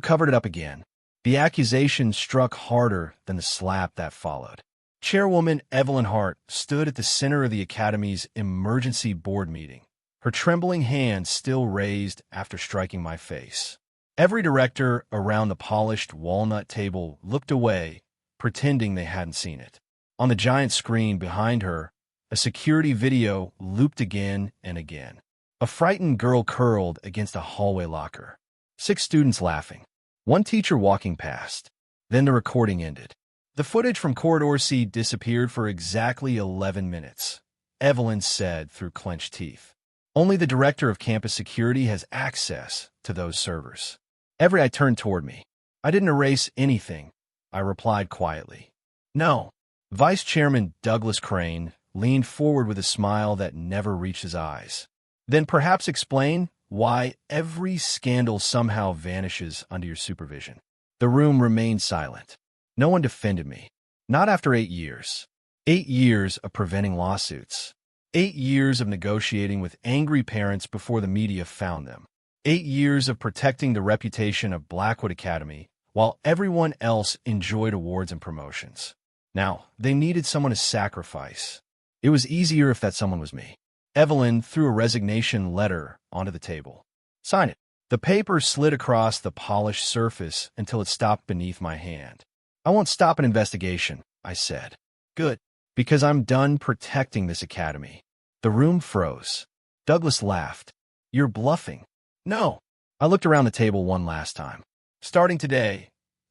covered it up again. The accusation struck harder than the slap that followed. Chairwoman Evelyn Hart stood at the center of the Academy's emergency board meeting, her trembling hand still raised after striking my face. Every director around the polished walnut table looked away, pretending they hadn't seen it. On the giant screen behind her, a security video looped again and again. A frightened girl curled against a hallway locker. 6 students laughing. 1 teacher walking past. Then the recording ended. The footage from Corridor C disappeared for exactly 11 minutes, Evelyn said through clenched teeth. Only the director of campus security has access to those servers. Every eye turned toward me. I didn't erase anything, I replied quietly. No. Vice Chairman Douglas Crane leaned forward with a smile that never reached his eyes. Then perhaps explain why every scandal somehow vanishes under your supervision. The room remained silent. No one defended me. Not after 8 years. 8 years of preventing lawsuits. 8 years of negotiating with angry parents before the media found them. 8 years of protecting the reputation of Blackwood Academy while everyone else enjoyed awards and promotions. Now, they needed someone to sacrifice. It was easier if that someone was me. Evelyn threw a resignation letter onto the table. Sign it. The paper slid across the polished surface until it stopped beneath my hand. I won't stop an investigation, I said. Good, because I'm done protecting this academy. The room froze. Douglas laughed. You're bluffing. No. I looked around the table one last time. Starting today,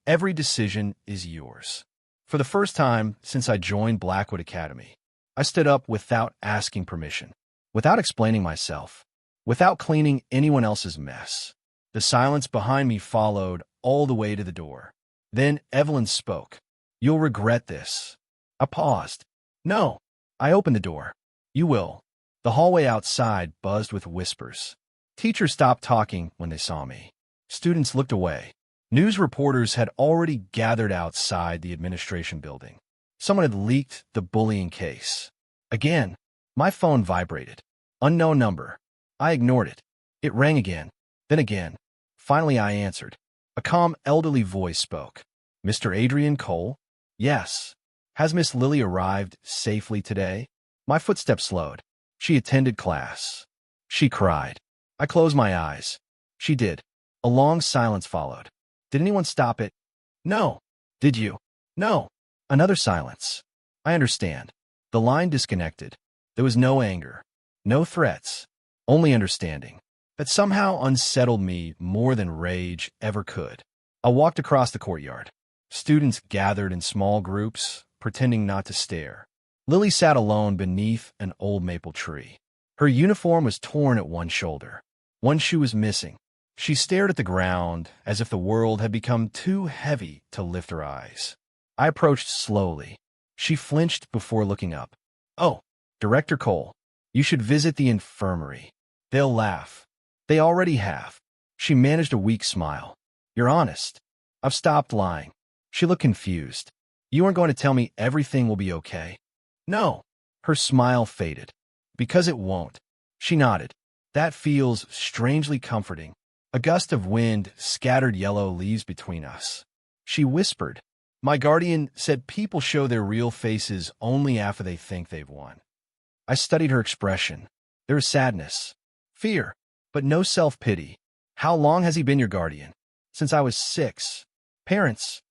every decision is yours. For the first time since I joined Blackwood Academy, I stood up without asking permission, without explaining myself, without cleaning anyone else's mess. The silence behind me followed all the way to the door. Then Evelyn spoke. You'll regret this. I paused. No. I opened the door. You will. The hallway outside buzzed with whispers. Teachers stopped talking when they saw me. Students looked away. News reporters had already gathered outside the administration building. Someone had leaked the bullying case. Again, my phone vibrated. Unknown number. I ignored it. It rang again, then again. Finally, I answered. A calm, elderly voice spoke. Mr. Adrian Cole? Yes. Has Miss Lily arrived safely today? My footsteps slowed. She attended class. She cried. I closed my eyes. She did. A long silence followed. Did anyone stop it? No. Did you? No. Another silence. I understand. The line disconnected. There was no anger, no threats, only understanding. That somehow unsettled me more than rage ever could. I walked across the courtyard. Students gathered in small groups, pretending not to stare. Lily sat alone beneath an old maple tree. Her uniform was torn at one shoulder. One shoe was missing. She stared at the ground as if the world had become too heavy to lift her eyes. I approached slowly. She flinched before looking up. Oh, Director Cole, you should visit the infirmary. They'll laugh. They already have. She managed a weak smile. You're honest. I've stopped lying. She looked confused. You aren't going to tell me everything will be okay? No. Her smile faded. Because it won't. She nodded. That feels strangely comforting. A gust of wind scattered yellow leaves between us. She whispered. My guardian said people show their real faces only after they think they've won. I studied her expression. There is sadness, fear, but no self-pity. How long has he been your guardian? Since I was 6. Parents?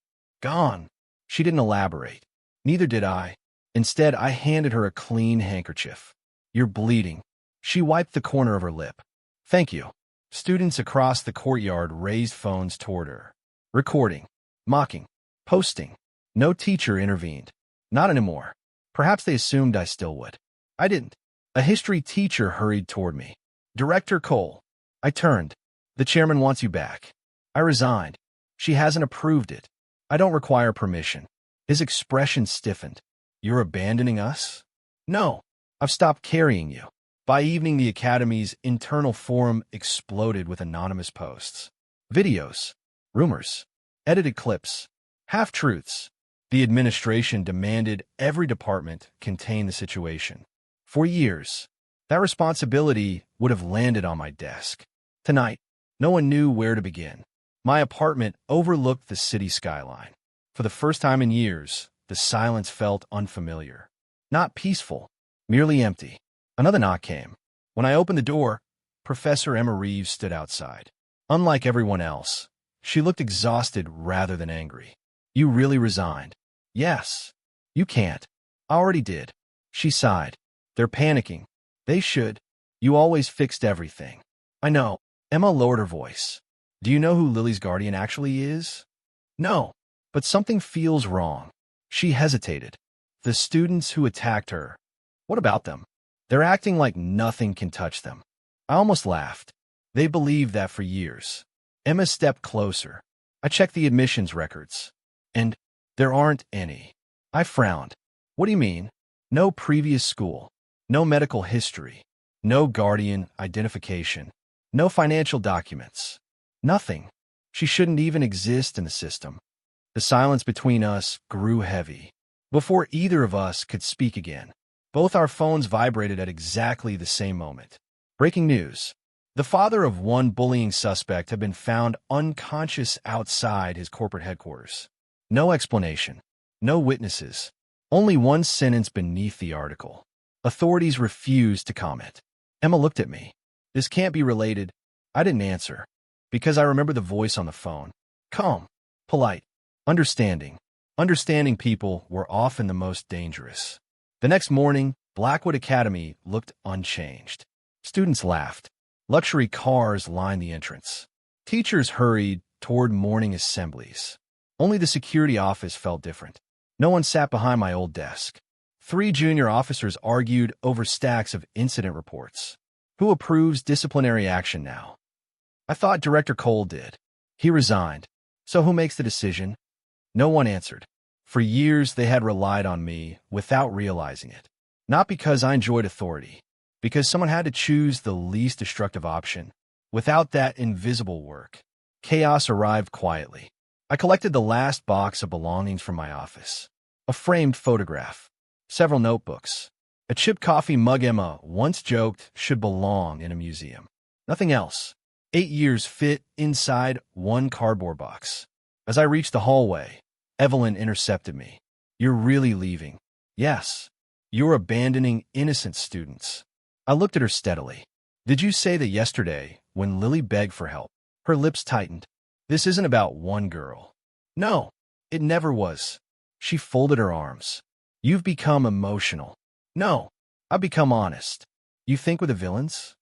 Gone. She didn't elaborate. Neither did I. Instead, I handed her a clean handkerchief. You're bleeding. She wiped the corner of her lip. Thank you. Students across the courtyard raised phones toward her. Recording. Mocking. Posting. No teacher intervened. Not anymore. Perhaps they assumed I still would. I didn't. A history teacher hurried toward me. Director Cole. I turned. The chairman wants you back. I resigned. She hasn't approved it. I don't require permission. His expression stiffened. You're abandoning us? No. I've stopped carrying you. By evening, the Academy's internal forum exploded with anonymous posts. Videos. Rumors. Edited clips. Half-truths. The administration demanded every department contain the situation. For years, that responsibility would have landed on my desk. Tonight, no one knew where to begin. My apartment overlooked the city skyline. For the first time in years, the silence felt unfamiliar. Not peaceful, merely empty. Another knock came. When I opened the door, Professor Emma Reeves stood outside. Unlike everyone else, she looked exhausted rather than angry. You really resigned? Yes. You can't. I already did. She sighed. They're panicking. They should. You always fixed everything. I know. Emma lowered her voice. Do you know who Lily's guardian actually is? No. But something feels wrong. She hesitated. The students who attacked her. What about them? They're acting like nothing can touch them. I almost laughed. They believed that for years. Emma stepped closer. I checked the admissions records. And there aren't any. I frowned. What do you mean? No previous school. No medical history. No guardian identification. No financial documents. Nothing. She shouldn't even exist in the system. The silence between us grew heavy. Before either of us could speak again, both our phones vibrated at exactly the same moment. Breaking news. The father of one bullying suspect had been found unconscious outside his corporate headquarters. No explanation. No witnesses. Only one sentence beneath the article. Authorities refused to comment. Emma looked at me. This can't be related. I didn't answer. Because I remember the voice on the phone. Calm. Polite. Understanding. Understanding people were often the most dangerous. The next morning, Blackwood Academy looked unchanged. Students laughed. Luxury cars lined the entrance. Teachers hurried toward morning assemblies. Only the security office felt different. No one sat behind my old desk. 3 junior officers argued over stacks of incident reports. Who approves disciplinary action now? I thought Director Cole did. He resigned. So who makes the decision? No one answered. For years, they had relied on me without realizing it. Not because I enjoyed authority, because someone had to choose the least destructive option. Without that invisible work, chaos arrived quietly. I collected the last box of belongings from my office. A framed photograph. Several notebooks. A chipped coffee mug Emma once joked should belong in a museum. Nothing else. 8 years fit inside one cardboard box. As I reached the hallway, Evelyn intercepted me. You're really leaving? Yes. You're abandoning innocent students. I looked at her steadily. Did you say that yesterday, when Lily begged for help? Her lips tightened. This isn't about one girl. No, it never was. She folded her arms. You've become emotional. No, I've become honest. You think with the villains?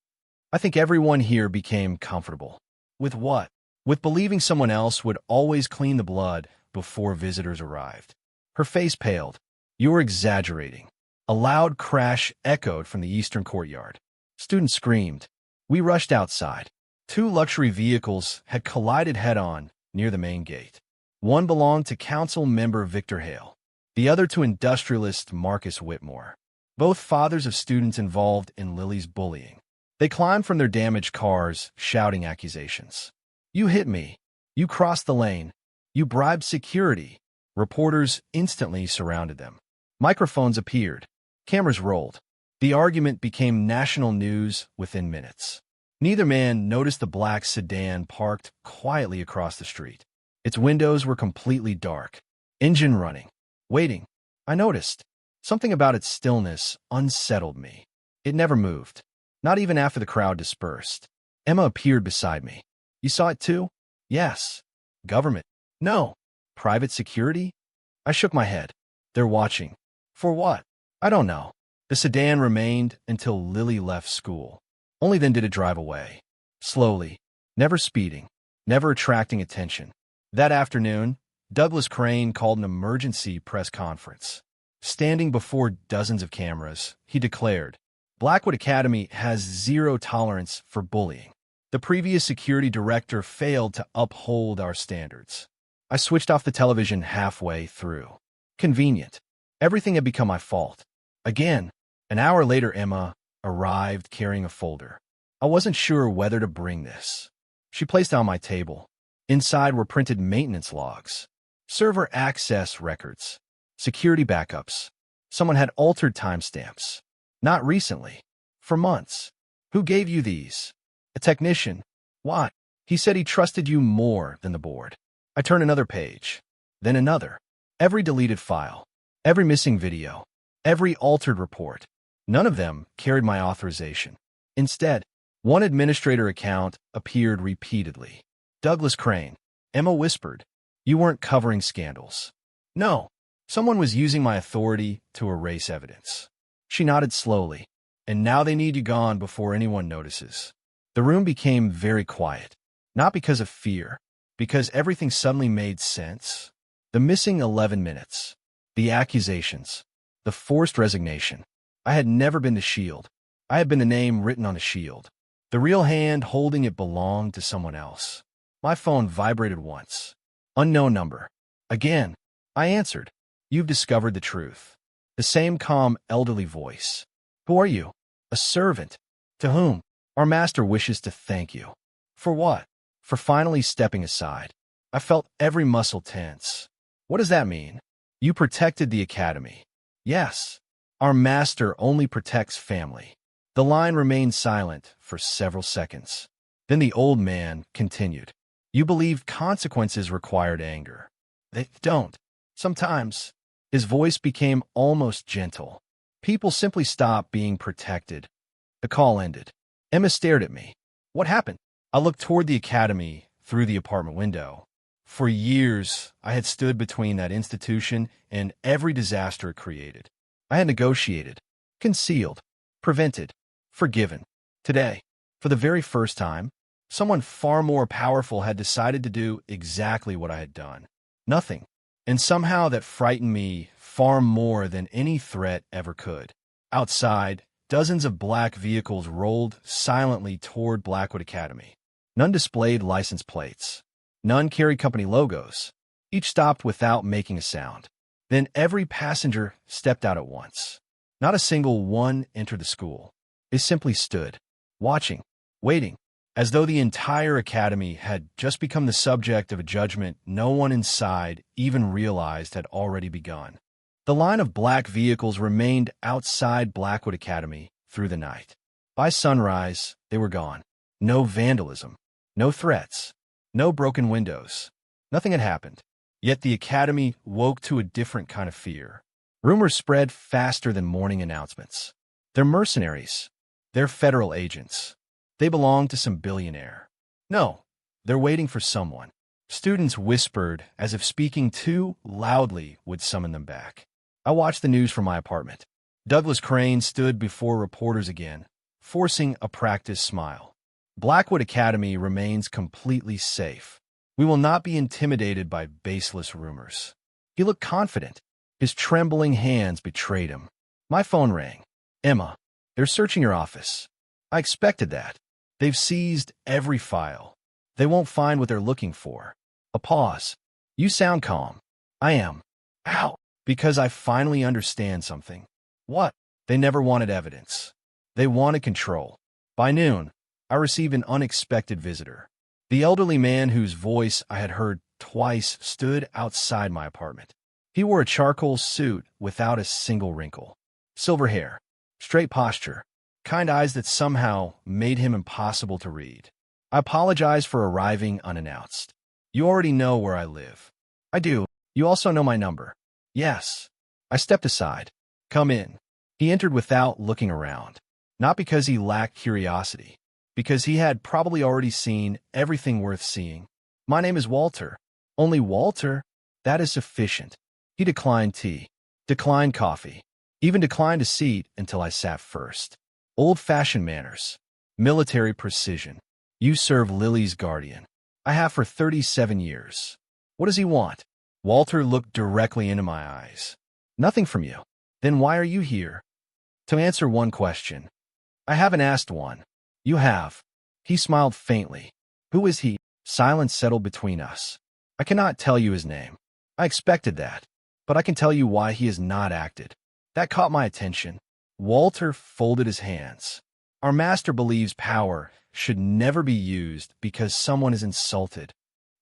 I think everyone here became comfortable. With what? With believing someone else would always clean the blood before visitors arrived. Her face paled. You're exaggerating. A loud crash echoed from the eastern courtyard. Students screamed. We rushed outside. 2 luxury vehicles had collided head-on near the main gate. One belonged to council member Victor Hale, the other to industrialist Marcus Whitmore, both fathers of students involved in Lily's bullying. They climbed from their damaged cars, shouting accusations. You hit me. You crossed the lane. You bribed security. Reporters instantly surrounded them. Microphones appeared. Cameras rolled. The argument became national news within minutes. Neither man noticed the black sedan parked quietly across the street. Its windows were completely dark. Engine running. Waiting. I noticed. Something about its stillness unsettled me. It never moved. Not even after the crowd dispersed. Emma appeared beside me. You saw it too? Yes. Government? No. Private security? I shook my head. They're watching. For what? I don't know. The sedan remained until Lily left school. Only then did it drive away. Slowly. Never speeding. Never attracting attention. That afternoon, Douglas Crane called an emergency press conference. Standing before dozens of cameras, he declared, Blackwood Academy has zero tolerance for bullying. The previous security director failed to uphold our standards. I switched off the television halfway through. Convenient. Everything had become my fault. Again, an hour later, Emma arrived carrying a folder. I wasn't sure whether to bring this. She placed it on my table. Inside were printed maintenance logs, server access records, security backups. Someone had altered timestamps. Not recently. For months. Who gave you these? A technician. Why? He said he trusted you more than the board. I turned another page, then another. Every deleted file, every missing video, every altered report. None of them carried my authorization. Instead, one administrator account appeared repeatedly. Douglas Crane. Emma whispered, "You weren't covering scandals." "No, someone was using my authority to erase evidence." She nodded slowly. "And now they need you gone before anyone notices." The room became very quiet, not because of fear, because everything suddenly made sense. The missing 11 minutes, the accusations, the forced resignation. I had never been to S.H.I.E.L.D. I had been a name written on a shield. The real hand holding it belonged to someone else. My phone vibrated once. Unknown number. Again. I answered. "You've discovered the truth." The same calm, elderly voice. "Who are you?" "A servant." "To whom?" "Our master wishes to thank you." "For what?" "For finally stepping aside." I felt every muscle tense. "What does that mean?" "You protected the academy." "Yes. Our master only protects family." The line remained silent for several seconds. Then the old man continued. "You believed consequences required anger." "They don't. Sometimes." His voice became almost gentle. "People simply stop being protected." The call ended. Emma stared at me. "What happened?" I looked toward the academy through the apartment window. For years, I had stood between that institution and every disaster it created. I had negotiated, concealed, prevented, forgiven. Today, for the very first time, someone far more powerful had decided to do exactly what I had done. Nothing. And somehow that frightened me far more than any threat ever could. Outside, dozens of black vehicles rolled silently toward Blackwood Academy. None displayed license plates. None carried company logos. Each stopped without making a sound. Then every passenger stepped out at once. Not a single one entered the school. They simply stood, watching, waiting, as though the entire academy had just become the subject of a judgment no one inside even realized had already begun. The line of black vehicles remained outside Blackwood Academy through the night. By sunrise, they were gone. No vandalism, no threats, no broken windows. Nothing had happened. Yet the academy woke to a different kind of fear. Rumors spread faster than morning announcements. They're mercenaries. They're federal agents. They belong to some billionaire. No, they're waiting for someone. Students whispered as if speaking too loudly would summon them back. I watched the news from my apartment. Douglas Crane stood before reporters again, forcing a practiced smile. Blackwood Academy remains completely safe. We will not be intimidated by baseless rumors. He looked confident. His trembling hands betrayed him. My phone rang. "Emma, they're searching your office." I expected that. They've seized every file. They won't find what they're looking for. A pause. "You sound calm." "I am." "How?" "Because I finally understand something." "What?" "They never wanted evidence. They wanted control." By noon, I received an unexpected visitor. The elderly man whose voice I had heard twice stood outside my apartment. He wore a charcoal suit without a single wrinkle. Silver hair, straight posture, kind eyes that somehow made him impossible to read. I apologized for arriving unannounced. "You already know where I live." "I do. You also know my number." "Yes." I stepped aside. "Come in." He entered without looking around. Not because he lacked curiosity, because he had probably already seen everything worth seeing. "My name is Walter." "Only Walter?" "That is sufficient." He declined tea, declined coffee, even declined a seat until I sat first. Old-fashioned manners, military precision. "You serve Lily's guardian." "I have for 37 years." "What does he want?" Walter looked directly into my eyes. "Nothing from you." "Then why are you here?" "To answer one question." "I haven't asked one." "You have." He smiled faintly. "Who is he?" Silence settled between us. "I cannot tell you his name." "I expected that. But I can tell you why he has not acted." That caught my attention. Walter folded his hands. "Our master believes power should never be used because someone is insulted."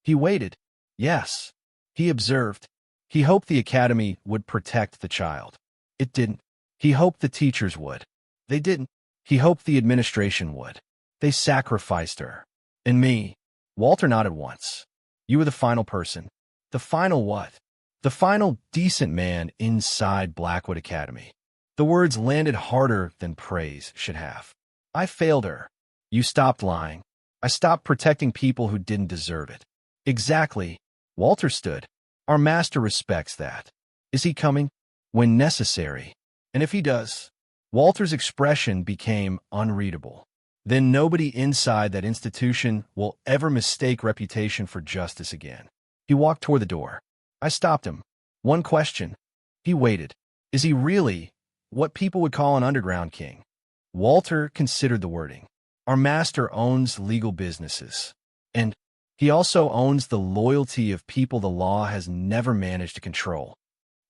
He waited. "Yes." He observed. He hoped the academy would protect the child. It didn't. He hoped the teachers would. They didn't. He hoped the administration would. They sacrificed her. And me. Walter nodded once. You were the final person. The final what? The final decent man inside Blackwood Academy. The words landed harder than praise should have. I failed her. You stopped lying. I stopped protecting people who didn't deserve it. Exactly. Walter stood. Our master respects that. Is he coming? When necessary. And if he does? Walter's expression became unreadable. Then nobody inside that institution will ever mistake reputation for justice again. He walked toward the door. I stopped him. One question. He waited. Is he really what people would call an underground king? Walter considered the wording. Our master owns legal businesses. And he also owns the loyalty of people the law has never managed to control.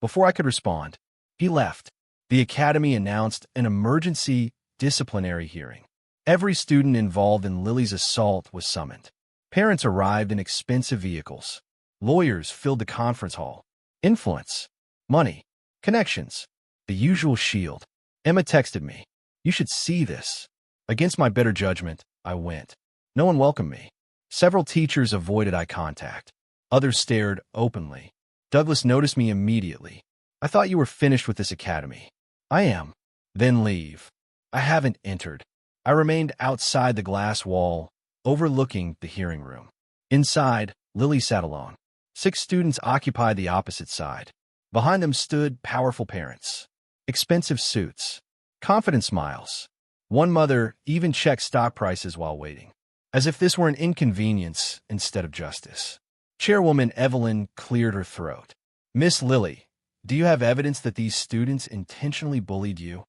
Before I could respond, he left. The academy announced an emergency disciplinary hearing. Every student involved in Lily's assault was summoned. Parents arrived in expensive vehicles. Lawyers filled the conference hall. Influence, money, connections, the usual shield. Emma texted me. You should see this. Against my better judgment, I went. No one welcomed me. Several teachers avoided eye contact. Others stared openly. Douglas noticed me immediately. I thought you were finished with this academy. I am. Then leave. I haven't entered. I remained outside the glass wall, overlooking the hearing room. Inside, Lily sat alone. 6 students occupied the opposite side. Behind them stood powerful parents. Expensive suits. Confident smiles. One mother even checked stock prices while waiting, as if this were an inconvenience instead of justice. Chairwoman Evelyn cleared her throat. Miss Lily, do you have evidence that these students intentionally bullied you?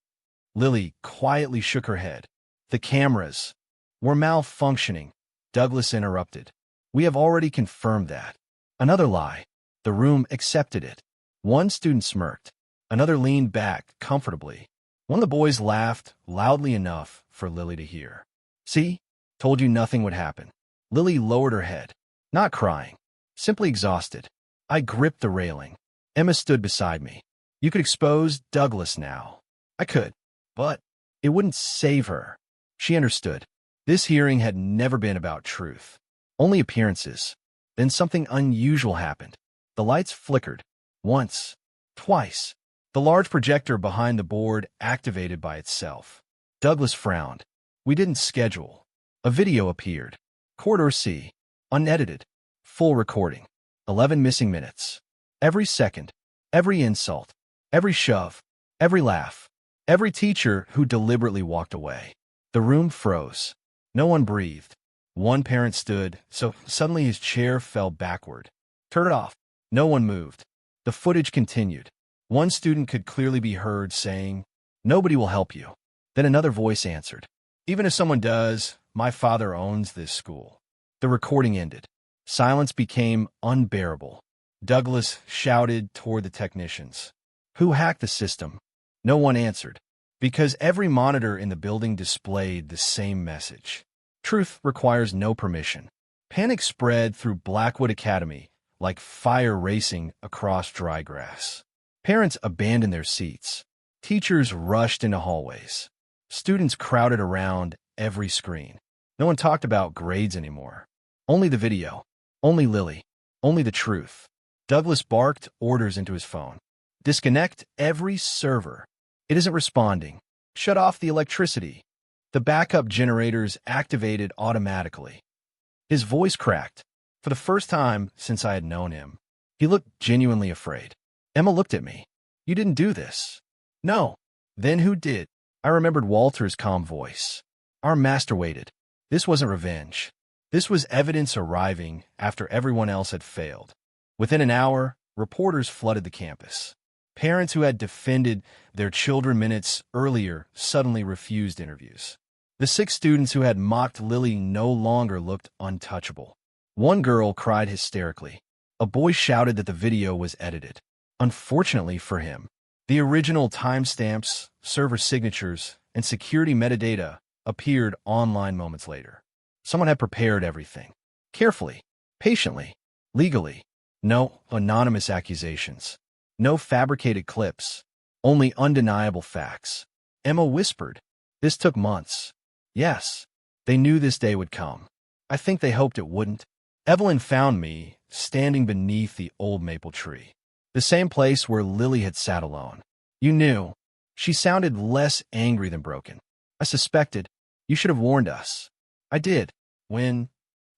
Lily quietly shook her head. The cameras were malfunctioning. Douglas interrupted. We have already confirmed that. Another lie. The room accepted it. One student smirked. Another leaned back comfortably. One of the boys laughed loudly enough for Lily to hear. See? Told you nothing would happen. Lily lowered her head. Not crying. Simply exhausted. I gripped the railing. Emma stood beside me. You could expose Douglas now. I could. But it wouldn't save her. She understood. This hearing had never been about truth. Only appearances. Then something unusual happened. The lights flickered. Once. Twice. The large projector behind the board activated by itself. Douglas frowned. We didn't schedule. A video appeared. Corridor C. Unedited. Full recording. 11 missing minutes. Every second. Every insult. Every shove. Every laugh. Every teacher who deliberately walked away. The room froze. No one breathed. One parent stood, so suddenly his chair fell backward. Turn it off. No one moved. The footage continued. One student could clearly be heard saying, Nobody will help you. Then another voice answered, Even if someone does, my father owns this school. The recording ended. Silence became unbearable. Douglas shouted toward the technicians. Who hacked the system? No one answered, because every monitor in the building displayed the same message. Truth requires no permission. Panic spread through Blackwood Academy like fire racing across dry grass. Parents abandoned their seats. Teachers rushed into hallways. Students crowded around every screen. No one talked about grades anymore. Only the video. Only Lily. Only the truth. Douglas barked orders into his phone. Disconnect every server. It isn't responding. Shut off the electricity. The backup generators activated automatically. His voice cracked. For the first time since I had known him, he looked genuinely afraid. Emma looked at me. You didn't do this. No. Then who did? I remembered Walter's calm voice. Our master waited. This wasn't revenge. This was evidence arriving after everyone else had failed. Within an hour, reporters flooded the campus. Parents who had defended their children minutes earlier suddenly refused interviews. The 6 students who had mocked Lily no longer looked untouchable. One girl cried hysterically. A boy shouted that the video was edited. Unfortunately for him, the original timestamps, server signatures, and security metadata appeared online moments later. Someone had prepared everything. Carefully, patiently, legally. No anonymous accusations. No fabricated clips. Only undeniable facts. Emma whispered. This took months. Yes, they knew this day would come. I think they hoped it wouldn't. Evelyn found me, standing beneath the old maple tree. The same place where Lily had sat alone. You knew. She sounded less angry than broken. I suspected. You should have warned us. I did. When?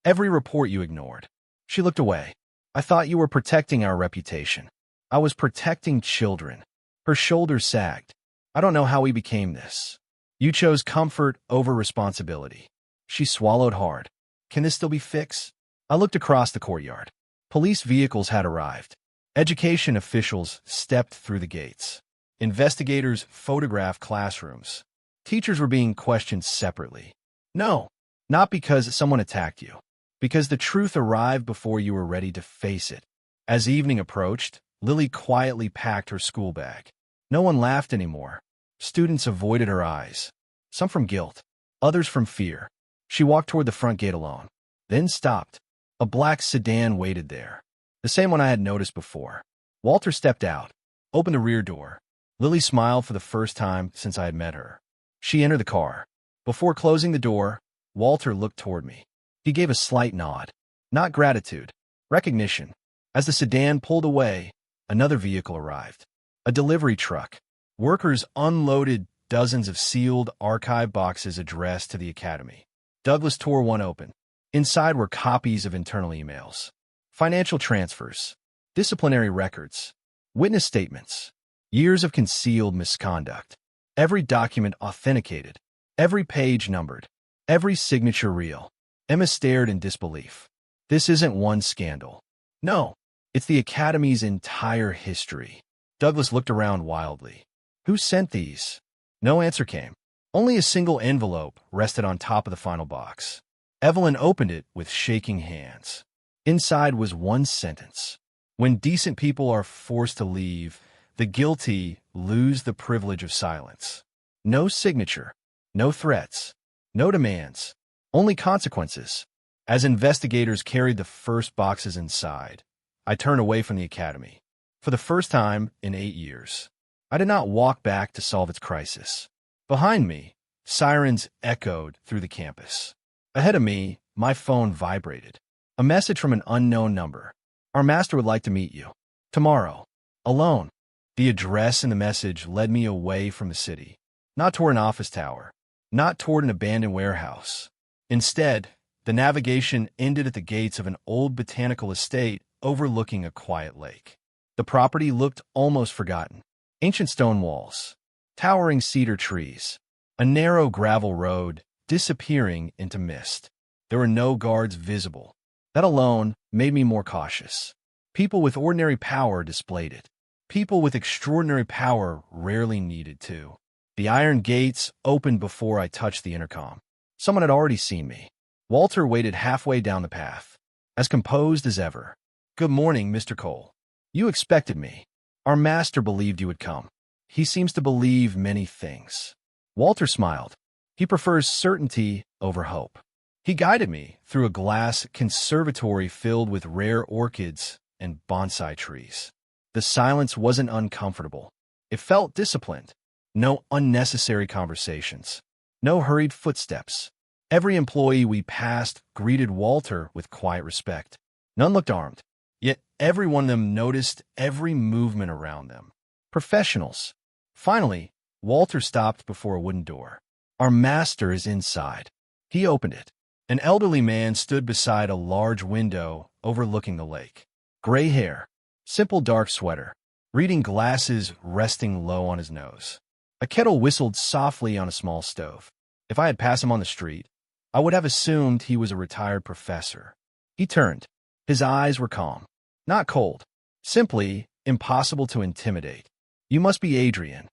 Every report you ignored. She looked away. I thought you were protecting our reputation. I was protecting children. Her shoulders sagged. I don't know how we became this. You chose comfort over responsibility. She swallowed hard. Can this still be fixed? I looked across the courtyard. Police vehicles had arrived. Education officials stepped through the gates. Investigators photographed classrooms. Teachers were being questioned separately. No, not because someone attacked you. Because the truth arrived before you were ready to face it. As evening approached, Lily quietly packed her school bag. No one laughed anymore. Students avoided her eyes. Some from guilt, others from fear. She walked toward the front gate alone, then stopped. A black sedan waited there, the same one I had noticed before. Walter stepped out, opened the rear door. Lily smiled for the first time since I had met her. She entered the car. Before closing the door, Walter looked toward me. He gave a slight nod. Not gratitude, recognition. As the sedan pulled away, another vehicle arrived. A delivery truck. Workers unloaded dozens of sealed archive boxes addressed to the academy. Douglas tore one open. Inside were copies of internal emails, financial transfers, disciplinary records, witness statements, years of concealed misconduct. Every document authenticated, every page numbered, every signature real. Emma stared in disbelief. This isn't one scandal. No, it's the Academy's entire history. Douglas looked around wildly. Who sent these? No answer came. Only a single envelope rested on top of the final box. Evelyn opened it with shaking hands. Inside was one sentence. When decent people are forced to leave, the guilty lose the privilege of silence. No signature, no threats, no demands, only consequences. As investigators carried the first boxes inside, I turned away from the academy. For the first time in 8 years, I did not walk back to solve its crisis. Behind me, sirens echoed through the campus. Ahead of me, my phone vibrated. A message from an unknown number. Our master would like to meet you. Tomorrow. Alone. The address in the message led me away from the city. Not toward an office tower. Not toward an abandoned warehouse. Instead, the navigation ended at the gates of an old botanical estate overlooking a quiet lake. The property looked almost forgotten. Ancient stone walls. Towering cedar trees. A narrow gravel road disappearing into mist. There were no guards visible. That alone made me more cautious. People with ordinary power displayed it. People with extraordinary power rarely needed to. The iron gates opened before I touched the intercom. Someone had already seen me. Walter waited halfway down the path, as composed as ever. Good morning, Mr. Cole. You expected me. Our master believed you would come. He seems to believe many things. Walter smiled. He prefers certainty over hope. He guided me through a glass conservatory filled with rare orchids and bonsai trees. The silence wasn't uncomfortable. It felt disciplined. No unnecessary conversations. No hurried footsteps. Every employee we passed greeted Walter with quiet respect. None looked armed. Yet every one of them noticed every movement around them. Professionals. Finally, Walter stopped before a wooden door. Our master is inside. He opened it. An elderly man stood beside a large window overlooking the lake. Gray hair, simple dark sweater, reading glasses resting low on his nose. A kettle whistled softly on a small stove. If I had passed him on the street, I would have assumed he was a retired professor. He turned. His eyes were calm, not cold, simply impossible to intimidate. You must be Adrian.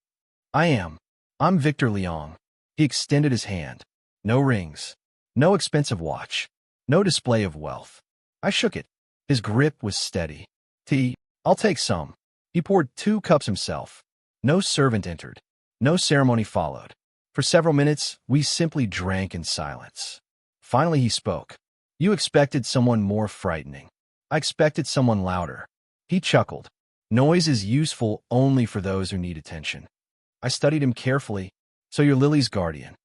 I am. I'm Victor Leong. He extended his hand. No rings. No expensive watch. No display of wealth. I shook it. His grip was steady. Tea. I'll take some. He poured 2 cups himself. No servant entered. No ceremony followed. For several minutes, we simply drank in silence. Finally, he spoke. You expected someone more frightening. I expected someone louder. He chuckled. Noise is useful only for those who need attention. I studied him carefully. So you're Lily's guardian.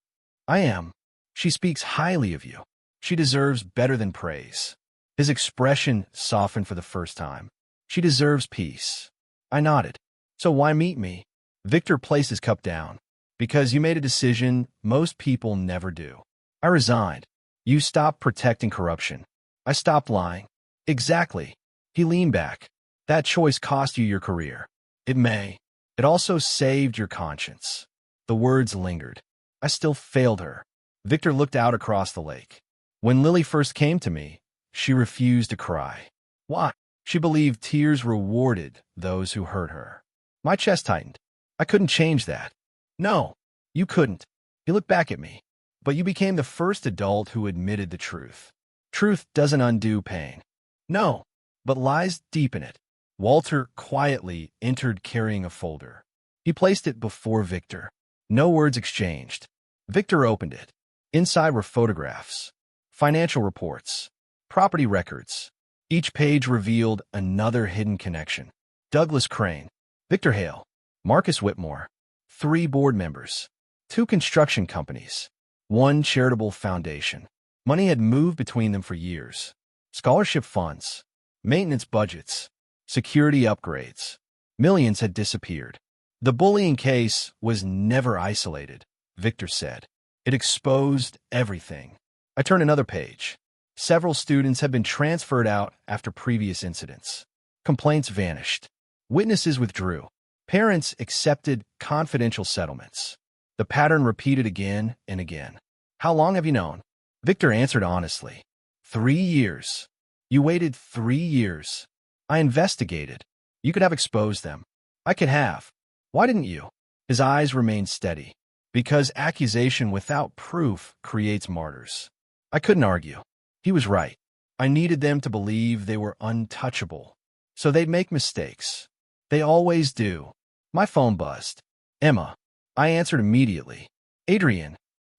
I am. She speaks highly of you. She deserves better than praise. His expression softened for the first time. She deserves peace. I nodded. So why meet me? Victor placed his cup down. Because you made a decision most people never do. I resigned. You stopped protecting corruption. I stopped lying. Exactly. He leaned back. That choice cost you your career. It may. It also saved your conscience. The words lingered. I still failed her. Victor looked out across the lake. When Lily first came to me, she refused to cry. Why? She believed tears rewarded those who hurt her. My chest tightened. I couldn't change that. No, you couldn't. He looked back at me. But you became the first adult who admitted the truth. Truth doesn't undo pain. No, but lies deepen it. Walter quietly entered carrying a folder. He placed it before Victor. No words exchanged. Victor opened it. Inside were photographs, financial reports, property records. Each page revealed another hidden connection. Douglas Crane, Victor Hale, Marcus Whitmore, 3 board members, 2 construction companies, 1 charitable foundation. Money had moved between them for years. Scholarship funds, maintenance budgets, security upgrades. Millions had disappeared. The bullying case was never isolated, Victor said. It exposed everything. I turned another page. Several students had been transferred out after previous incidents. Complaints vanished. Witnesses withdrew. Parents accepted confidential settlements. The pattern repeated again and again. How long have you known? Victor answered honestly. 3 years. You waited 3 years. I investigated. You could have exposed them. I could have. Why didn't you? His eyes remained steady. Because accusation without proof creates martyrs. I couldn't argue. He was right. I needed them to believe they were untouchable. So they'd make mistakes. They always do. My phone buzzed. Emma. I answered immediately. Adrian.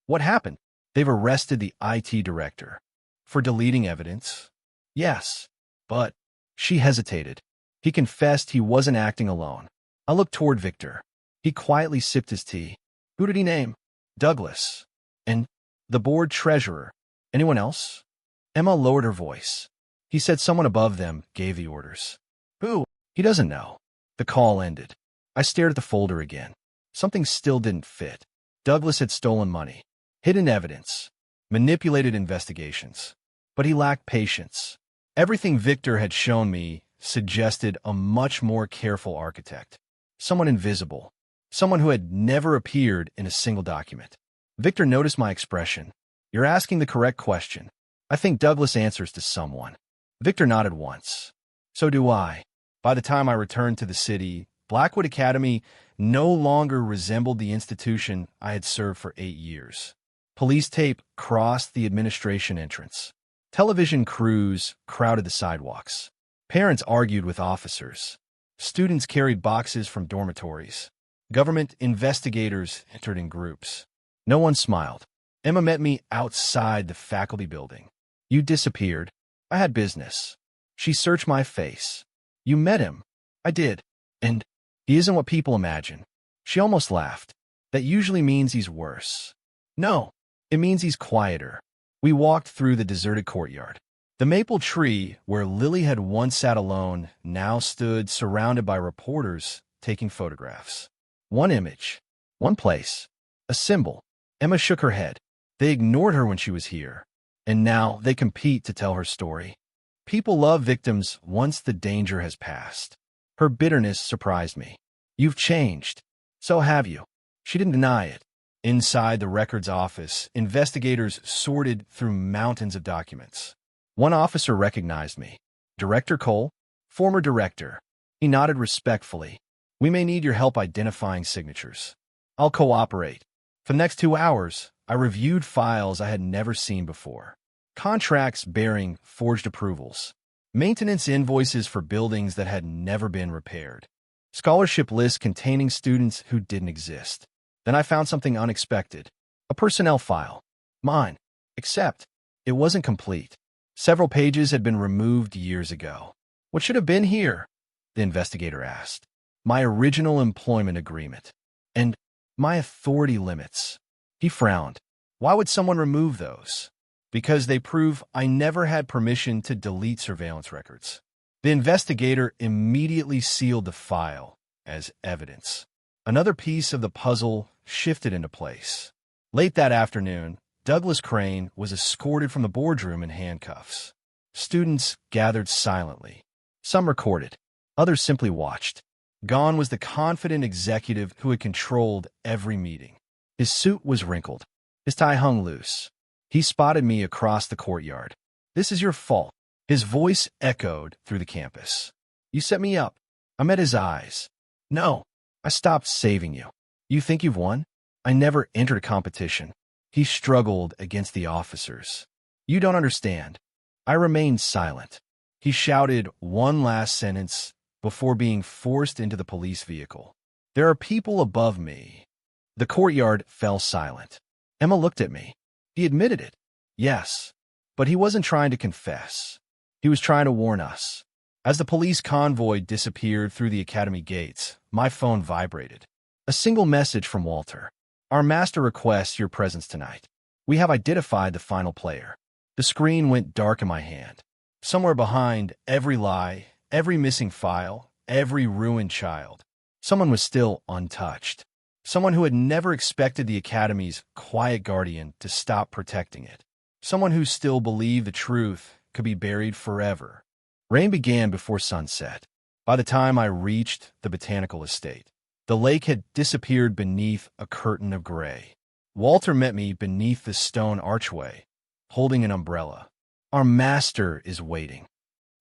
What happened? They've arrested the IT director. For deleting evidence? Yes. But she hesitated. He confessed he wasn't acting alone. I looked toward Victor. He quietly sipped his tea. Who did he name? Douglas. And the board treasurer. Anyone else? Emma lowered her voice. He said someone above them gave the orders. Who? He doesn't know. The call ended. I stared at the folder again. Something still didn't fit. Douglas had stolen money, hidden evidence, manipulated investigations. But he lacked patience. Everything Victor had shown me suggested a much more careful architect. Someone invisible. Someone who had never appeared in a single document. Victor noticed my expression. You're asking the correct question. I think Douglas answers to someone. Victor nodded once. So do I. By the time I returned to the city, Blackwood Academy no longer resembled the institution I had served for 8 years. Police tape crossed the administration entrance. Television crews crowded the sidewalks. Parents argued with officers. Students carried boxes from dormitories. Government investigators entered in groups. No one smiled. Emma met me outside the faculty building. You disappeared. I had business. She searched my face. You met him. I did. And he isn't what people imagine. She almost laughed. That usually means he's worse. No, it means he's quieter. We walked through the deserted courtyard. The maple tree, where Lily had once sat alone, now stood surrounded by reporters taking photographs. One image, one place, a symbol. Emma shook her head. They ignored her when she was here, and now they compete to tell her story. People love victims once the danger has passed. Her bitterness surprised me. You've changed. So have you. She didn't deny it. Inside the records office, investigators sorted through mountains of documents. One officer recognized me. Director Cole? Former director. He nodded respectfully. We may need your help identifying signatures. I'll cooperate. For the next 2 hours, I reviewed files I had never seen before. Contracts bearing forged approvals. Maintenance invoices for buildings that had never been repaired. Scholarship lists containing students who didn't exist. Then I found something unexpected. A personnel file. Mine. Except, it wasn't complete. Several pages had been removed years ago. What should have been here? The investigator asked. My original employment agreement. And my authority limits. He frowned. Why would someone remove those? Because they prove I never had permission to delete surveillance records. The investigator immediately sealed the file as evidence. Another piece of the puzzle shifted into place. Late that afternoon, Douglas Crane was escorted from the boardroom in handcuffs. Students gathered silently. Some recorded. Others simply watched. Gone was the confident executive who had controlled every meeting. His suit was wrinkled. His tie hung loose. He spotted me across the courtyard. "This is your fault." His voice echoed through the campus. "You set me up." I met his eyes. "No, I stopped saving you. You think you've won? I never entered a competition." He struggled against the officers. "You don't understand." I remained silent. He shouted one last sentence before being forced into the police vehicle. "There are people above me." The courtyard fell silent. Emma looked at me. He admitted it. Yes, but he wasn't trying to confess. He was trying to warn us. As the police convoy disappeared through the academy gates, my phone vibrated. A single message from Walter. "Our master requests your presence tonight. We have identified the final player." The screen went dark in my hand. Somewhere behind every lie, every missing file, every ruined child, someone was still untouched. Someone who had never expected the Academy's quiet guardian to stop protecting it. Someone who still believed the truth could be buried forever. Rain began before sunset. By the time I reached the botanical estate, the lake had disappeared beneath a curtain of gray. Walter met me beneath the stone archway, holding an umbrella. "Our master is waiting."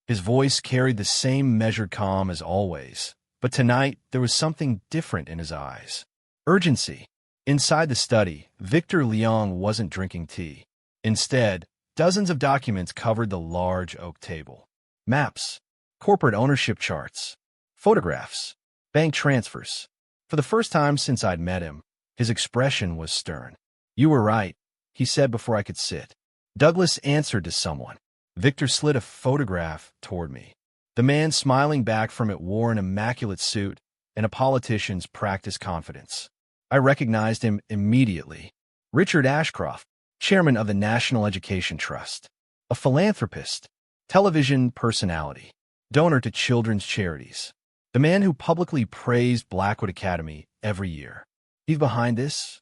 His voice carried the same measured calm as always, but tonight there was something different in his eyes. Urgency. Inside the study, Victor Leong wasn't drinking tea. Instead, dozens of documents covered the large oak table. Maps, corporate ownership charts, photographs, bank transfers. For the first time since I'd met him, his expression was stern. "You were right," he said before I could sit. Douglas answered to someone. Victor slid a photograph toward me. The man smiling back from it wore an immaculate suit and a politician's practiced confidence. I recognized him immediately. Richard Ashcroft, chairman of the National Education Trust, a philanthropist, television personality, donor to children's charities, the man who publicly praised Blackwood Academy every year. "He's behind this?"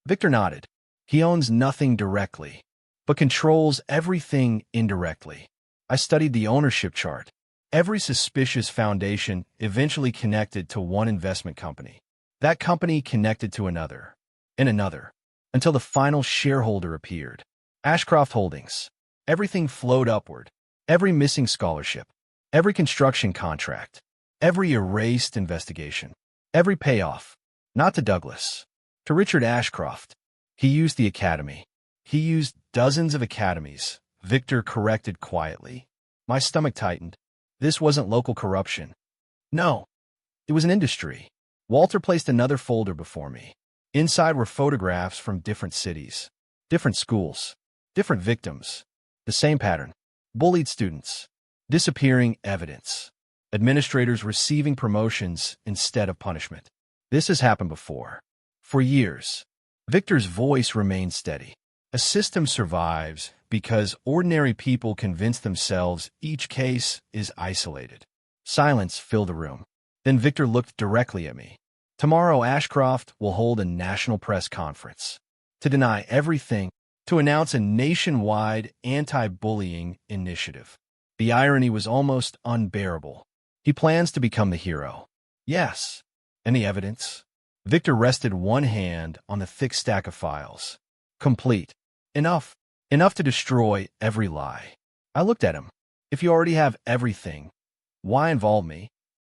Victor nodded. "He owns nothing directly, but controls everything indirectly." I studied the ownership chart. Every suspicious foundation eventually connected to one investment company. That company connected to another, and another, until the final shareholder appeared. Ashcroft Holdings. Everything flowed upward. Every missing scholarship, every construction contract, every erased investigation, every payoff. Not to Douglas, to Richard Ashcroft. He used the academy. He used dozens of academies, Victor corrected quietly. My stomach tightened. This wasn't local corruption. No, it was an industry. Walter placed another folder before me. Inside were photographs from different cities, different schools, different victims. The same pattern. Bullied students, disappearing evidence, administrators receiving promotions instead of punishment. This has happened before. For years. Victor's voice remained steady. A system survives because ordinary people convince themselves each case is isolated. Silence filled the room. Then Victor looked directly at me. "Tomorrow, Ashcroft will hold a national press conference to deny everything, to announce a nationwide anti-bullying initiative." The irony was almost unbearable. He plans to become the hero. Yes. And the evidence? Victor rested one hand on the thick stack of files. Complete. Enough. Enough to destroy every lie. I looked at him. "If you already have everything, why involve me?"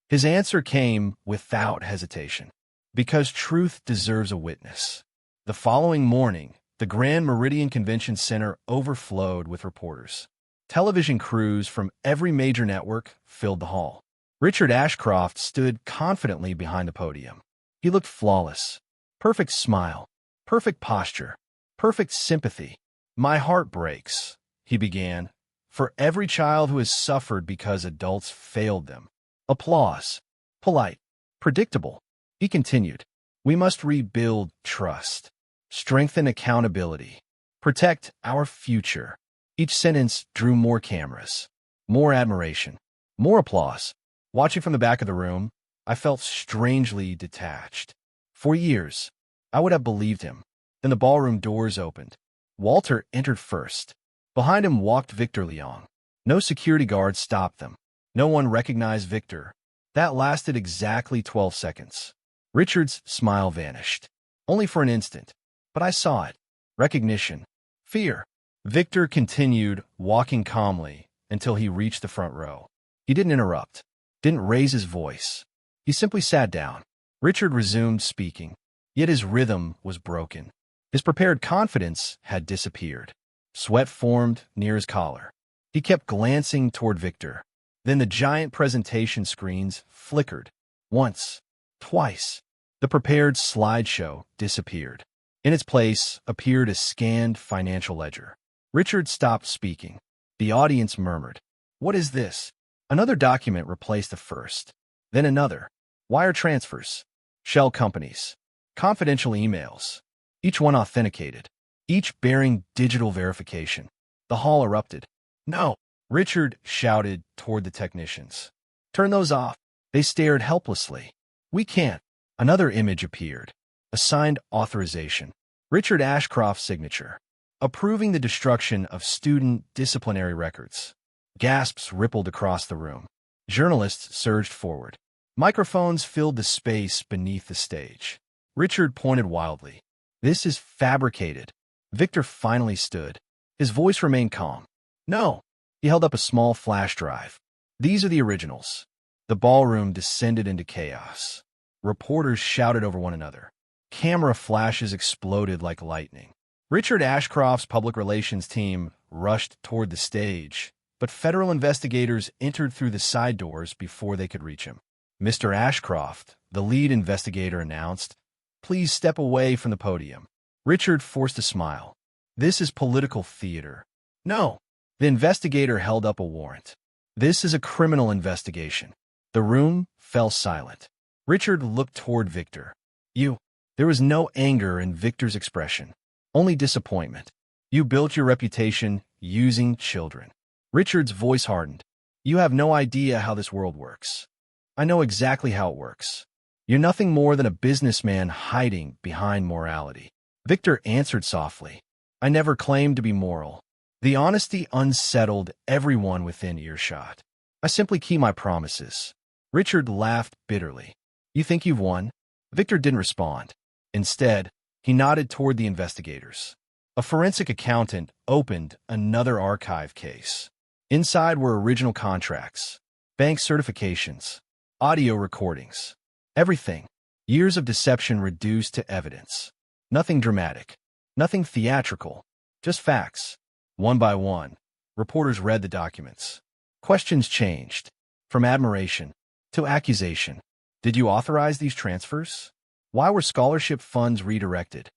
His answer came without hesitation. "Because truth deserves a witness." The following morning, the Grand Meridian Convention Center overflowed with reporters. Television crews from every major network filled the hall. Richard Ashcroft stood confidently behind the podium. He looked flawless. Perfect smile, perfect posture, perfect sympathy. "My heart breaks," he began, "for every child who has suffered because adults failed them." Applause. Polite. Predictable. He continued, "We must rebuild trust, strengthen accountability, Protect our future. Each sentence drew more cameras, more admiration, more applause. Watching from the back of the room, I felt strangely detached. For years, I would have believed him. Then the ballroom doors opened. Walter entered first. Behind him walked Victor Leong. No security guard stopped them. No one recognized Victor. That lasted exactly 12 seconds. Richard's smile vanished. Only for an instant. But I saw it. Recognition. Fear. Victor continued, walking calmly, until he reached the front row. He didn't interrupt. Didn't raise his voice. He simply sat down. Richard resumed speaking. Yet his rhythm was broken. His prepared confidence had disappeared. Sweat formed near his collar. He kept glancing toward Victor. Then the giant presentation screens flickered. Once, twice. The prepared slideshow disappeared. In its place appeared a scanned financial ledger. Richard stopped speaking. The audience murmured. What is this? Another document replaced the first. Then another. Wire transfers. Shell companies. Confidential emails. Each one authenticated. Each bearing digital verification. The hall erupted. No! Richard shouted toward the technicians. Turn those off. They stared helplessly. We can't. Another image appeared. A signed authorization. Richard Ashcroft's signature. Approving the destruction of student disciplinary records. Gasps rippled across the room. Journalists surged forward. Microphones filled the space beneath the stage. Richard pointed wildly. This is fabricated. Victor finally stood. His voice remained calm. No. He held up a small flash drive. These are the originals. The ballroom descended into chaos. Reporters shouted over one another. Camera flashes exploded like lightning. Richard Ashcroft's public relations team rushed toward the stage, but federal investigators entered through the side doors before they could reach him. Mr. Ashcroft, the lead investigator, announced, "Please step away from the podium." Richard forced a smile. This is political theater. No. The investigator held up a warrant. This is a criminal investigation. The room fell silent. Richard looked toward Victor. You. There was no anger in Victor's expression. Only disappointment. You built your reputation using children. Richard's voice hardened. You have no idea how this world works. I know exactly how it works. You're nothing more than a businessman hiding behind morality. Victor answered softly. I never claimed to be moral. The honesty unsettled everyone within earshot. I simply keep my promises. Richard laughed bitterly. You think you've won? Victor didn't respond. Instead, he nodded toward the investigators. A forensic accountant opened another archive case. Inside were original contracts, bank certifications, audio recordings. Everything. Years of deception reduced to evidence. Nothing dramatic. Nothing theatrical. Just facts. One by one, reporters read the documents. Questions changed. From admiration to accusation. Did you authorize these transfers? Why were scholarship funds redirected?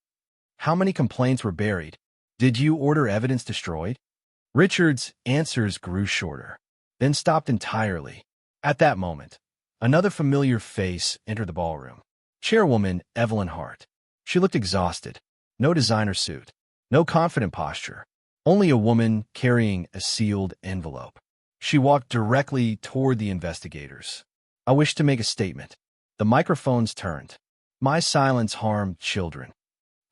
How many complaints were buried? Did you order evidence destroyed? Richard's answers grew shorter, then stopped entirely. At that moment, another familiar face entered the ballroom. Chairwoman Evelyn Hart. She looked exhausted. No designer suit. No confident posture. Only a woman carrying a sealed envelope. She walked directly toward the investigators. I wish to make a statement. The microphones turned. My silence harmed children.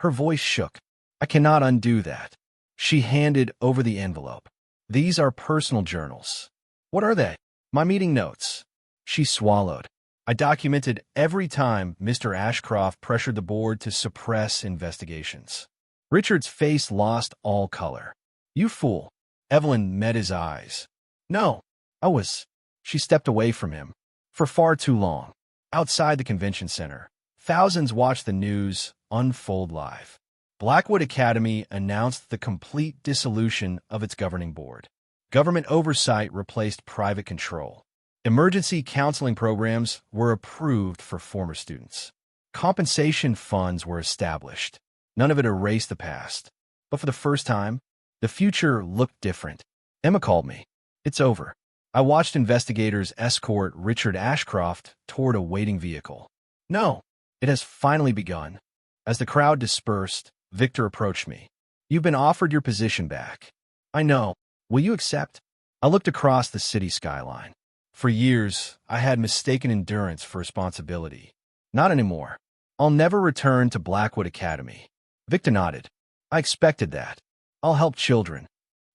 Her voice shook. I cannot undo that. She handed over the envelope. These are personal journals. What are they? My meeting notes. She swallowed. I documented every time Mr. Ashcroft pressured the board to suppress investigations. Richard's face lost all color. You fool. Evelyn met his eyes. No, I was. She stepped away from him. For far too long. Outside the convention center, thousands watched the news unfold live. Blackwood Academy announced the complete dissolution of its governing board. Government oversight replaced private control. Emergency counseling programs were approved for former students. Compensation funds were established. None of it erased the past. But for the first time, the future looked different. Emma called me. It's over. I watched investigators escort Richard Ashcroft toward a waiting vehicle. No, it has finally begun. As the crowd dispersed, Victor approached me. You've been offered your position back. I know. Will you accept? I looked across the city skyline. For years, I had mistaken endurance for responsibility. Not anymore. I'll never return to Blackwood Academy. Victor nodded. I expected that. I'll help children,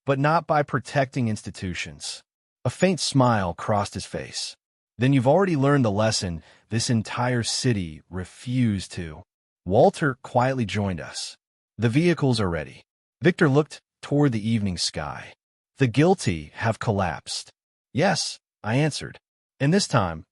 but not by protecting institutions. A faint smile crossed his face. Then you've already learned the lesson this entire city refused to. Walter quietly joined us. The vehicles are ready. Victor looked toward the evening sky. The guilty have collapsed. Yes, I answered. And this time,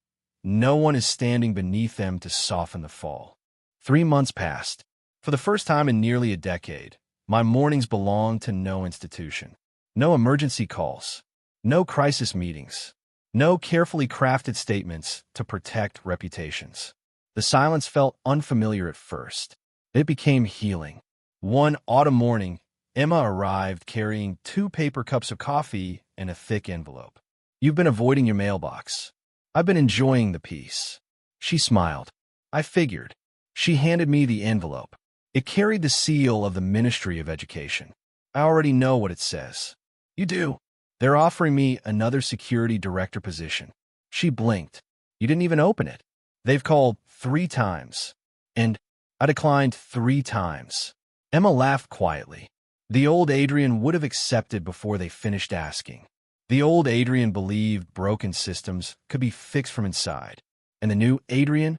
no one is standing beneath them to soften the fall. 3 months passed. For the first time in nearly a decade, my mornings belonged to no institution. No emergency calls. No crisis meetings. No carefully crafted statements to protect reputations. The silence felt unfamiliar at first. It became healing. One autumn morning, Emma arrived carrying 2 paper cups of coffee and a thick envelope. You've been avoiding your mailbox. I've been enjoying the peace. She smiled. I figured. She handed me the envelope. It carried the seal of the Ministry of Education. I already know what it says. You do. They're offering me another security director position. She blinked. You didn't even open it. They've called 3 times. And I declined 3 times. Emma laughed quietly. The old Adrian would have accepted before they finished asking. The old Adrian believed broken systems could be fixed from inside. And the new Adrian?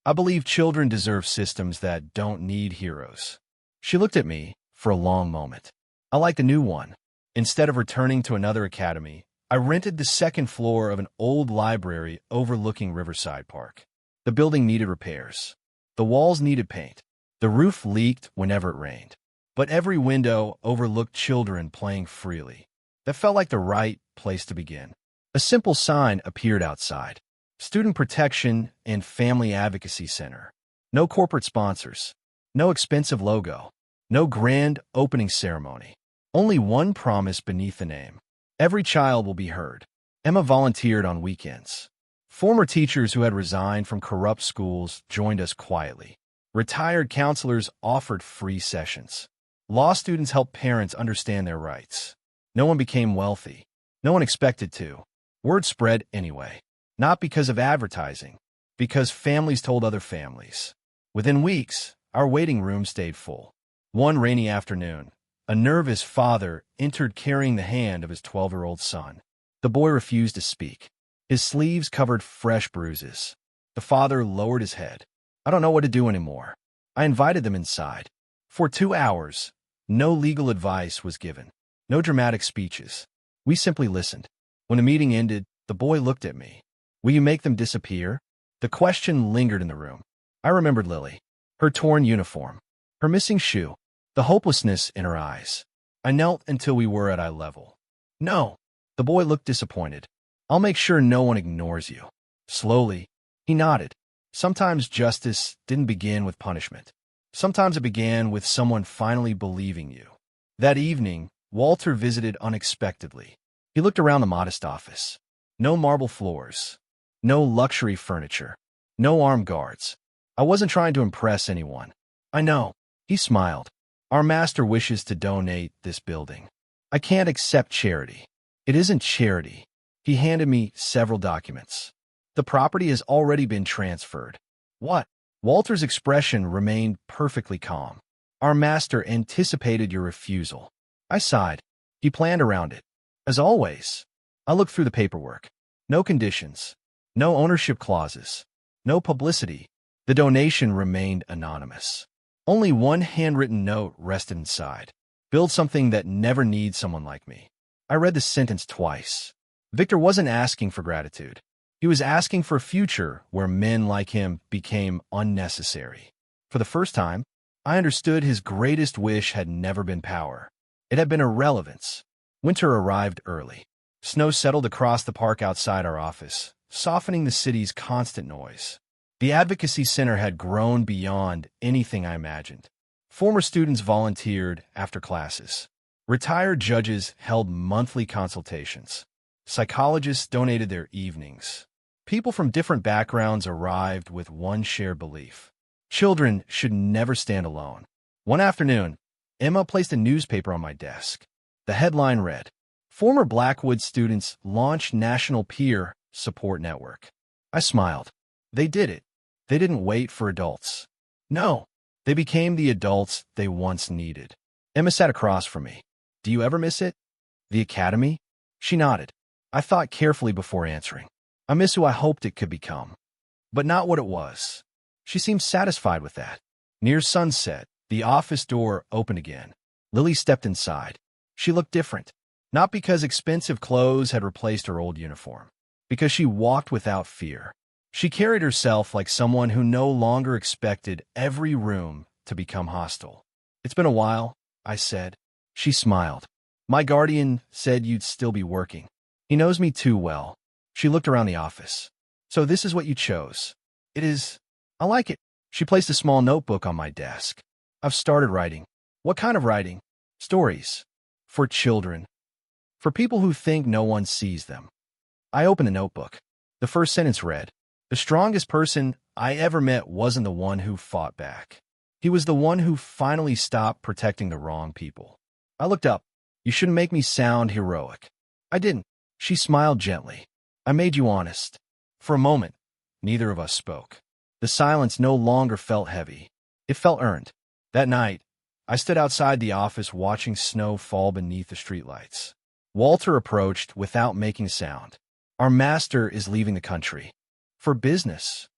I believe children deserve systems that don't need heroes. She looked at me for a long moment. I like the new one. Instead of returning to another academy, I rented the 2nd floor of an old library overlooking Riverside Park. The building needed repairs. The walls needed paint. The roof leaked whenever it rained. But every window overlooked children playing freely. That felt like the right place to begin. A simple sign appeared outside. Student Protection and Family Advocacy Center. No corporate sponsors. No expensive logo. No grand opening ceremony. Only one promise beneath the name. Every child will be heard. Emma volunteered on weekends. Former teachers who had resigned from corrupt schools joined us quietly. Retired counselors offered free sessions. Law students helped parents understand their rights. No one became wealthy. No one expected to. Word spread anyway. Not because of advertising, because families told other families. Within weeks, our waiting room stayed full. One rainy afternoon, a nervous father entered carrying the hand of his 12-year-old son. The boy refused to speak. His sleeves covered fresh bruises. The father lowered his head. I don't know what to do anymore. I invited them inside. For 2 hours, no legal advice was given. No dramatic speeches. We simply listened. When the meeting ended, the boy looked at me. Will you make them disappear? The question lingered in the room. I remembered Lily. Her torn uniform. Her missing shoe. The hopelessness in her eyes. I knelt until we were at eye level. No. The boy looked disappointed. I'll make sure no one ignores you. Slowly, he nodded. Sometimes justice didn't begin with punishment. Sometimes it began with someone finally believing you. That evening, Walter visited unexpectedly. He looked around the modest office. No marble floors. No luxury furniture. No armed guards. I wasn't trying to impress anyone. I know. He smiled. Our master wishes to donate this building. I can't accept charity. It isn't charity. He handed me several documents. The property has already been transferred. What? Walter's expression remained perfectly calm. Our master anticipated your refusal. I sighed. He planned around it. As always. I looked through the paperwork. No conditions. No ownership clauses. No publicity. The donation remained anonymous. Only one handwritten note rested inside. Build something that never needs someone like me. I read the sentence twice. Victor wasn't asking for gratitude. He was asking for a future where men like him became unnecessary. For the first time, I understood his greatest wish had never been power. It had been irrelevance. Winter arrived early. Snow settled across the park outside our office, softening the city's constant noise. The advocacy center had grown beyond anything I imagined. Former students volunteered after classes. Retired judges held monthly consultations. Psychologists donated their evenings. People from different backgrounds arrived with one shared belief. Children should never stand alone. One afternoon, Emma placed a newspaper on my desk. The headline read, "Former Blackwood students launch National Peer Support Network." I smiled. They did it. They didn't wait for adults. No, they became the adults they once needed. Emma sat across from me. "Do you ever miss it? The academy?" She nodded. I thought carefully before answering. "I miss who I hoped it could become, but not what it was." She seemed satisfied with that. Near sunset, the office door opened again. Lily stepped inside. She looked different. Not because expensive clothes had replaced her old uniform. Because she walked without fear. She carried herself like someone who no longer expected every room to become hostile. "It's been a while," I said. She smiled. "My guardian said you'd still be working. He knows me too well." She looked around the office. "So this is what you chose." "It is. I like it." She placed a small notebook on my desk. "I've started writing." "What kind of writing?" "Stories. For children. For people who think no one sees them." I opened the notebook. The first sentence read, "The strongest person I ever met wasn't the one who fought back. He was the one who finally stopped protecting the wrong people." I looked up. "You shouldn't make me sound heroic." "I didn't." She smiled gently. "I made you honest." For a moment, neither of us spoke. The silence no longer felt heavy. It felt earned. That night, I stood outside the office watching snow fall beneath the streetlights. Walter approached without making a sound. "Our master is leaving the country. For business.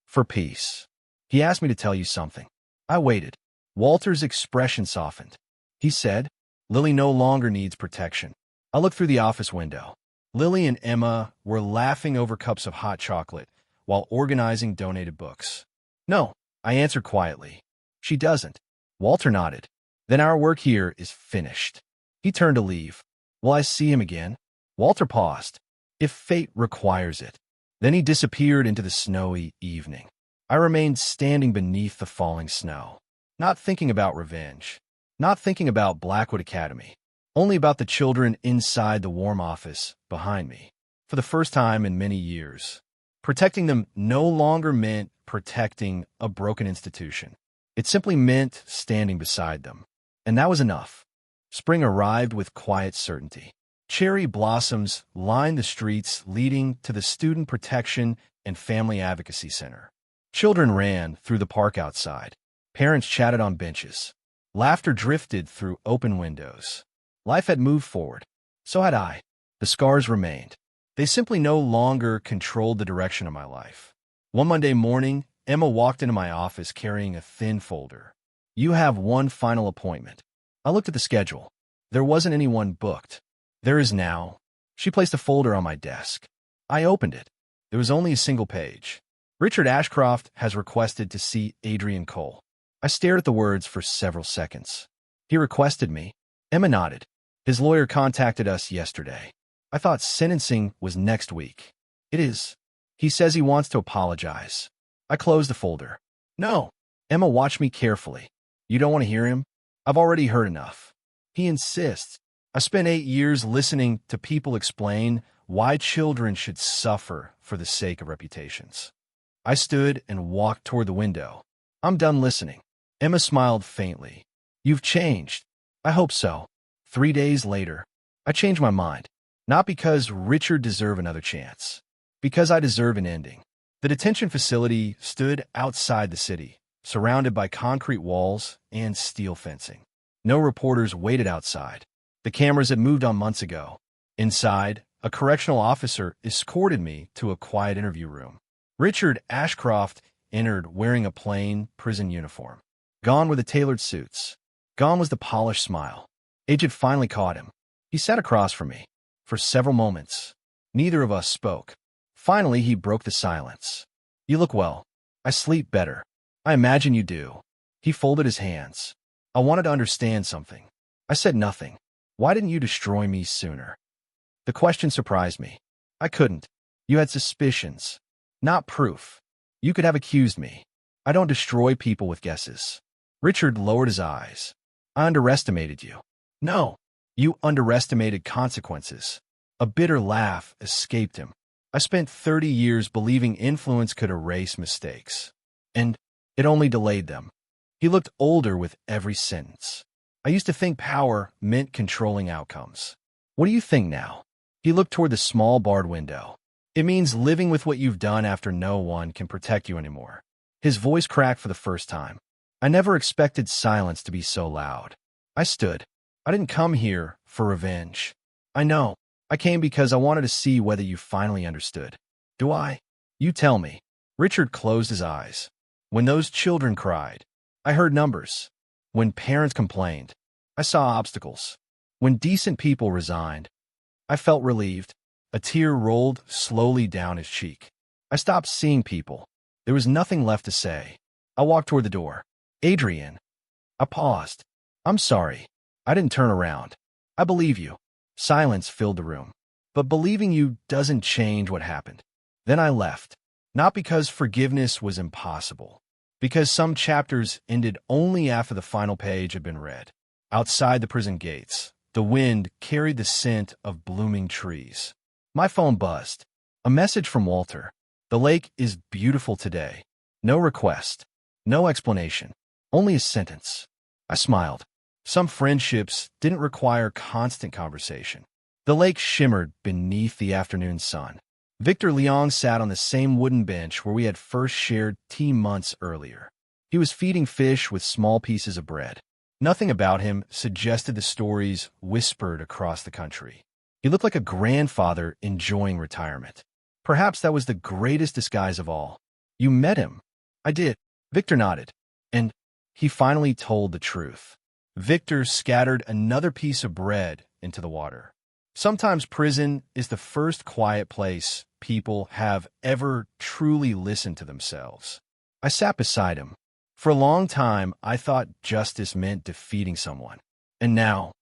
For peace. He asked me to tell you something." I waited. Walter's expression softened. He said, "Lily no longer needs protection." I looked through the office window. Lily and Emma were laughing over cups of hot chocolate while organizing donated books. "No," I answered quietly. "She doesn't." Walter nodded. "Then our work here is finished." He turned to leave. "Will I see him again?" Walter paused. "If fate requires it." Then he disappeared into the snowy evening. I remained standing beneath the falling snow, not thinking about revenge, not thinking about Blackwood Academy, only about the children inside the warm office behind me. For the first time in many years, protecting them no longer meant protecting a broken institution. It simply meant standing beside them. And that was enough. Spring arrived with quiet certainty. Cherry blossoms lined the streets leading to the Student Protection and Family Advocacy Center. Children ran through the park outside. Parents chatted on benches. Laughter drifted through open windows. Life had moved forward. So had I. The scars remained. They simply no longer controlled the direction of my life. One Monday morning, Emma walked into my office carrying a thin folder. "You have one final appointment." I looked at the schedule. There wasn't anyone booked. "There is now." She placed a folder on my desk. I opened it. There was only a single page. "Richard Ashcroft has requested to see Adrian Cole." I stared at the words for several seconds. "He requested me?" Emma nodded. "His lawyer contacted us yesterday." I thought sentencing was next week. "It is. He says he wants to apologize." I closed the folder. "No." Emma watched me carefully. "You don't want to hear him?" "I've already heard enough." "He insists." I spent 8 years listening to people explain why children should suffer for the sake of reputations. I stood and walked toward the window. "I'm done listening." Emma smiled faintly. "You've changed." "I hope so." 3 days later, I changed my mind. Not because Richard deserved another chance. Because I deserve an ending. The detention facility stood outside the city, surrounded by concrete walls and steel fencing. No reporters waited outside. The cameras had moved on months ago. Inside, a correctional officer escorted me to a quiet interview room. Richard Ashcroft entered wearing a plain prison uniform. Gone were the tailored suits. Gone was the polished smile. Age had finally caught him. He sat across from me. For several moments, neither of us spoke. Finally, he broke the silence. "You look well." "I sleep better." "I imagine you do." He folded his hands. "I wanted to understand something." I said nothing. "Why didn't you destroy me sooner?" The question surprised me. "I couldn't." "You had suspicions." "Not proof." "You could have accused me." "I don't destroy people with guesses." Richard lowered his eyes. "I underestimated you." "No." "You underestimated consequences." A bitter laugh escaped him. "I spent 30 years believing influence could erase mistakes. And it only delayed them." He looked older with every sentence. I used to think power meant controlling outcomes. What do you think now? He looked toward the small barred window. It means living with what you've done after no one can protect you anymore. His voice cracked for the first time. I never expected silence to be so loud. I stood. I didn't come here for revenge. I know. I came because I wanted to see whether you finally understood. Do I? You tell me. Richard closed his eyes. When those children cried, I heard numbers. When parents complained, I saw obstacles. When decent people resigned, I felt relieved. A tear rolled slowly down his cheek. I stopped seeing people. There was nothing left to say. I walked toward the door. Adrian. I paused. I'm sorry. I didn't turn around. I believe you. Silence filled the room. But believing you doesn't change what happened. Then I left. Not because forgiveness was impossible. Because some chapters ended only after the final page had been read. Outside the prison gates, the wind carried the scent of blooming trees. My phone buzzed. A message from Walter. The lake is beautiful today. No request. No explanation. Only a sentence. I smiled. Some friendships didn't require constant conversation. The lake shimmered beneath the afternoon sun. Victor Leong sat on the same wooden bench where we had first shared tea months earlier. He was feeding fish with small pieces of bread. Nothing about him suggested the stories whispered across the country. He looked like a grandfather enjoying retirement. Perhaps that was the greatest disguise of all. You met him. I did. Victor nodded. And he finally told the truth. Victor scattered another piece of bread into the water. Sometimes prison is the first quiet place people have ever truly listened to themselves. I sat beside him. For a long time, I thought justice meant defeating someone. And now,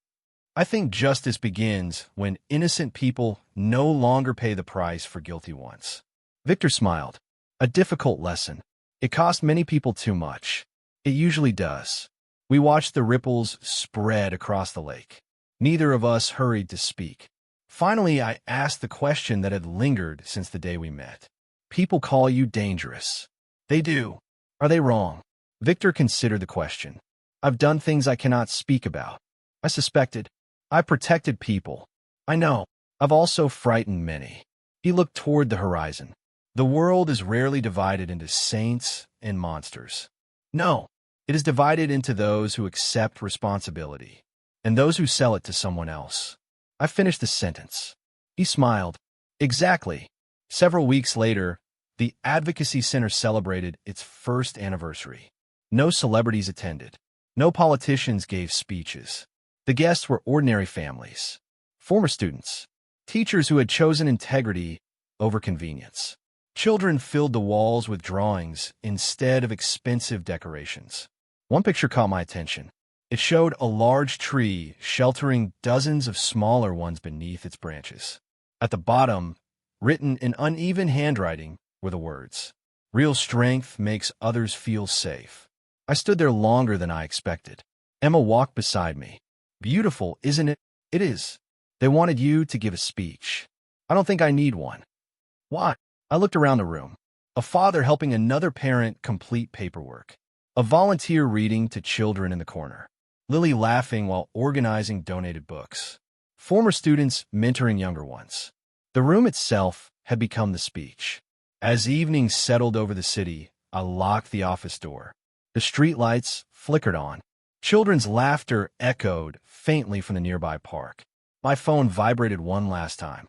I think justice begins when innocent people no longer pay the price for guilty ones. Victor smiled. A difficult lesson. It cost many people too much. It usually does. We watched the ripples spread across the lake. Neither of us hurried to speak. Finally, I asked the question that had lingered since the day we met. People call you dangerous. They do. Are they wrong? Victor considered the question. I've done things I cannot speak about. I suspected. I protected people. I know. I've also frightened many. He looked toward the horizon. The world is rarely divided into saints and monsters. No, it is divided into those who accept responsibility and those who sell it to someone else. I finished the sentence. He smiled. Exactly. Several weeks later, the Advocacy Center celebrated its first anniversary. No celebrities attended. No politicians gave speeches. The guests were ordinary families, former students, teachers who had chosen integrity over convenience. Children filled the walls with drawings instead of expensive decorations. One picture caught my attention. It showed a large tree sheltering dozens of smaller ones beneath its branches. At the bottom, written in uneven handwriting, were the words, "Real strength makes others feel safe." I stood there longer than I expected. Emma walked beside me. Beautiful, isn't it? It is. They wanted you to give a speech. I don't think I need one. Why? I looked around the room. A father helping another parent complete paperwork. A volunteer reading to children in the corner. Lily laughing while organizing donated books. Former students mentoring younger ones. The room itself had become the speech. As evening settled over the city, I locked the office door. The streetlights flickered on. Children's laughter echoed faintly from the nearby park. My phone vibrated one last time.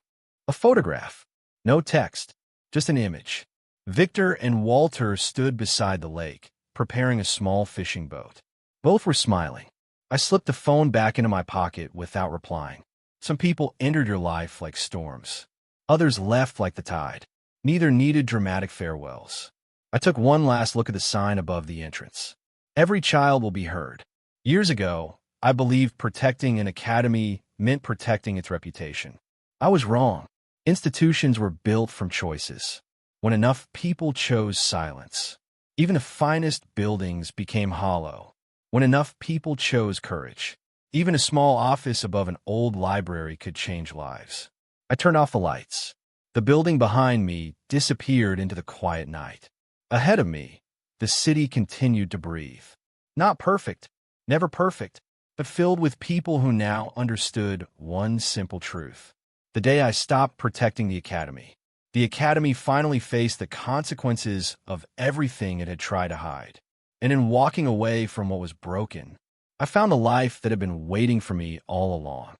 A photograph. No text, just an image. Victor and Walter stood beside the lake, preparing a small fishing boat. Both were smiling. I slipped the phone back into my pocket without replying. Some people entered your life like storms. Others left like the tide. Neither needed dramatic farewells. I took one last look at the sign above the entrance. Every child will be heard. Years ago, I believed protecting an academy meant protecting its reputation. I was wrong. Institutions were built from choices. When enough people chose silence, even the finest buildings became hollow. When enough people chose courage, even a small office above an old library could change lives. I turned off the lights. The building behind me disappeared into the quiet night. Ahead of me, the city continued to breathe. Not perfect, never perfect, but filled with people who now understood one simple truth. The day I stopped protecting the Academy finally faced the consequences of everything it had tried to hide. And in walking away from what was broken, I found a life that had been waiting for me all along.